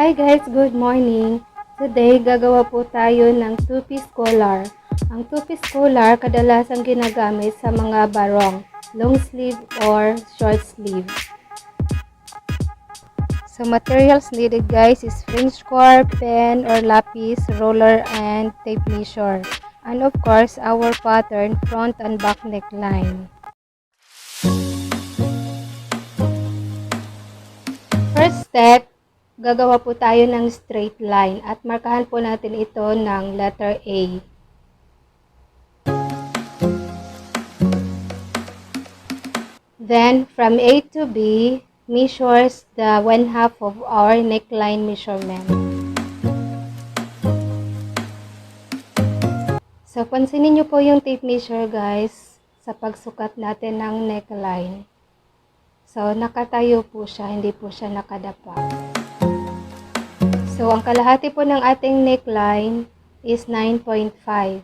Hi guys, good morning. Today, gagawa po tayo ng two-piece collar. Ang two-piece collar kadalasang ginagamit sa mga barong, long sleeve or short sleeve. So materials needed guys is fringe cord, pen or lapis, roller and tape measure. And of course, our pattern front and back neckline. First step, gagawa po tayo ng straight line at markahan po natin ito ng letter A. Then, from A to B, measures the 1/2 of our neckline measurement. So, pansinin nyo po yung tape measure guys sa pagsukat natin ng neckline. So, nakatayo po siya, hindi po siya nakadapa. So, ang kalahati po ng ating neckline is 9.5.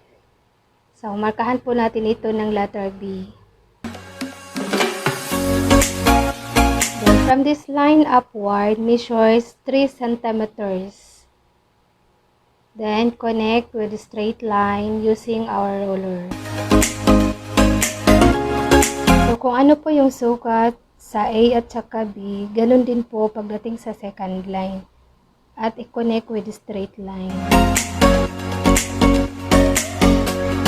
So, markahan po natin ito ng letter B. Then, from this line upward, measures 3 centimeters. Then, connect with the straight line using our roller. So, kung ano po yung sukat sa A at saka B, ganun din po pagdating sa second line. At i-connect with the straight line.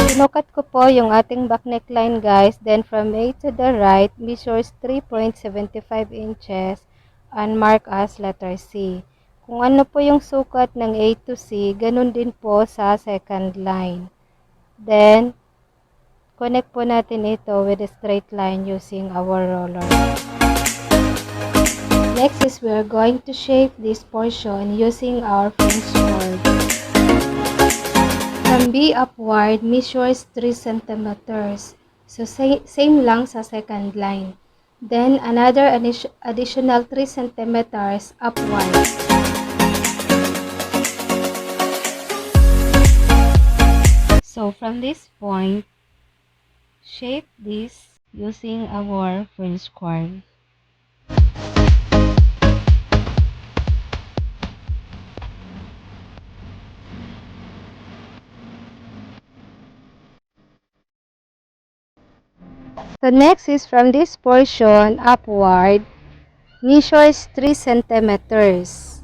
Sinukat ko po yung ating back neckline guys. Then from A to the right, measures 3.75 inches and mark as letter C. Kung ano po yung sukat ng A to C, ganun din po sa second line. Then, connect po natin ito with a straight line using our roller. Next is we're going to shape this portion using our French cord. From B upward, measures 3 centimeters. So, same lang sa second line. Then, another additional 3 centimeters upward. So, from this point, shape this using our French cord. So next is from this portion upward, measures 3 centimeters.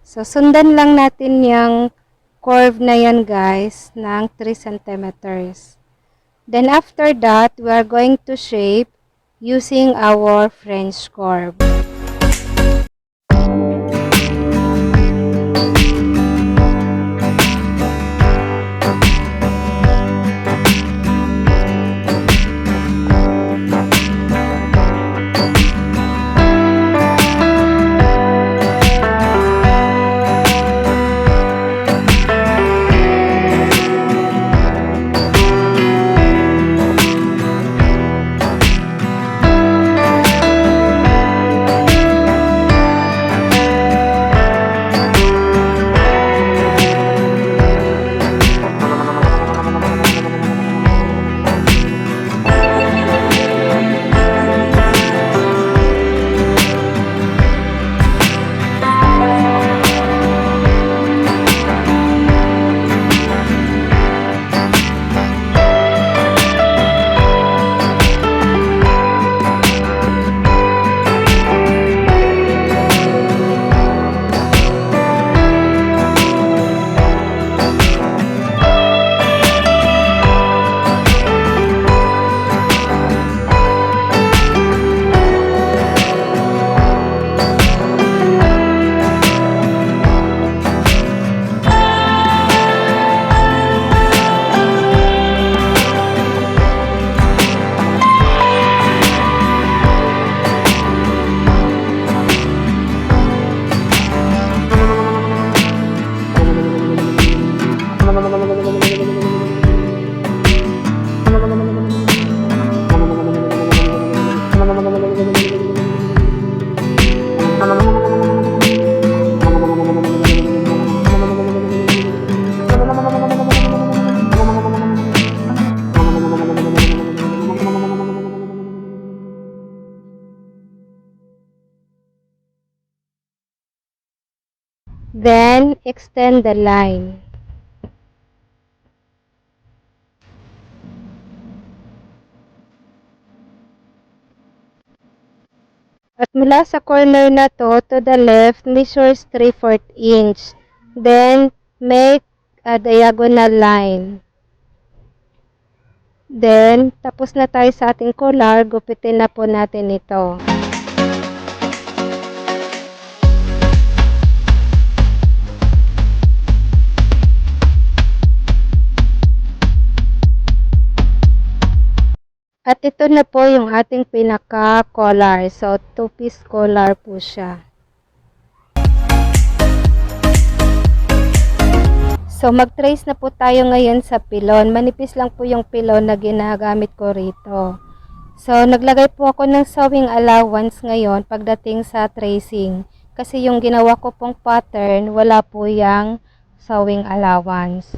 So sundan lang natin yung curve na yan guys ng 3 centimeters. Then after that, we are going to shape using our French curve. Then, extend the line. At mula sa corner na to the left, measures 3/4 inch. Then, make a diagonal line. Then, tapos na tayo sa ating collar, gupitin na po natin ito. At ito na po yung ating pinaka-collar. So, 2-piece collar po siya. So, mag-trace na po tayo ngayon sa pilon. Manipis lang po yung pilon na ginagamit ko rito. So, naglagay po ako ng sewing allowance ngayon pagdating sa tracing. Kasi yung ginawa ko pong pattern, wala po yung sewing allowance.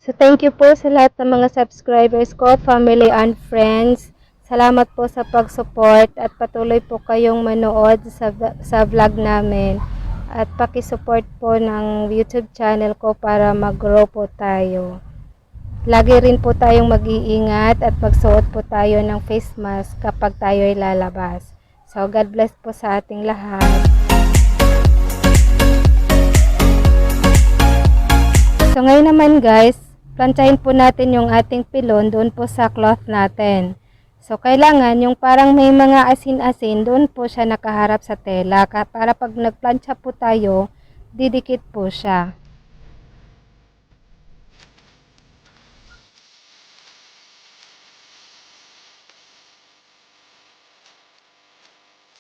So, thank you po sa lahat ng mga subscribers ko, family and friends. Salamat po sa pag-support at patuloy po kayong manood sa vlog namin. At paki-support po ng YouTube channel ko para mag-grow po tayo. Lagi rin po tayong mag-iingat at magsuot po tayo ng face mask kapag tayo ay lalabas. So, God bless po sa ating lahat. So, ngayon naman guys, plantsahin po natin yung ating pilon doon po sa cloth natin. So, kailangan yung parang may mga asin-asin, doon po siya nakaharap sa tela. Para pag nagplantsa po tayo, didikit po siya.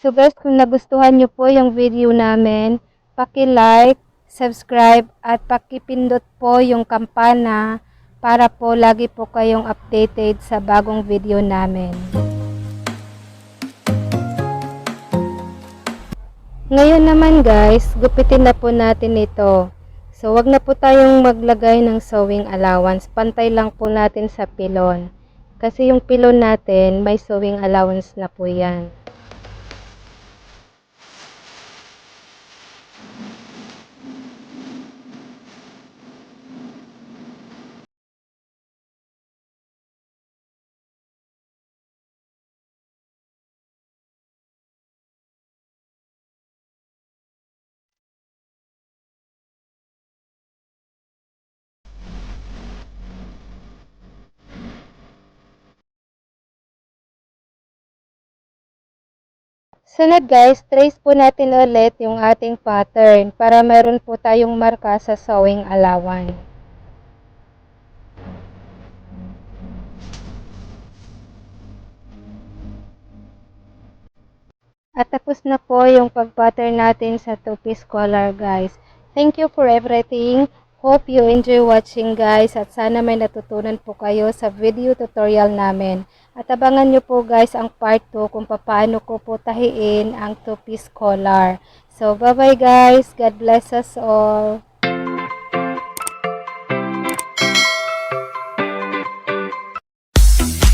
So guys, kung nagustuhan nyo po yung video namin, paki-like, subscribe, at paki-pindot po yung kampana para po lagi po kayong updated sa bagong video namin. Ngayon naman guys, gupitin na po natin ito. So, wag na po tayong maglagay ng sewing allowance. Pantay lang po natin sa pilon. Kasi yung pilon natin, may sewing allowance na po yan. Sunod guys, trace po natin ulit yung ating pattern para meron po tayong marka sa sewing allowance. At tapos na po yung pag-pattern natin sa 2-piece collar guys. Thank you for everything. Hope you enjoy watching guys at sana may natutunan po kayo sa video tutorial namin. At abangan nyo po guys ang part 2 kung paano ko po tahiin ang 2-piece collar. So bye bye guys. God bless us all.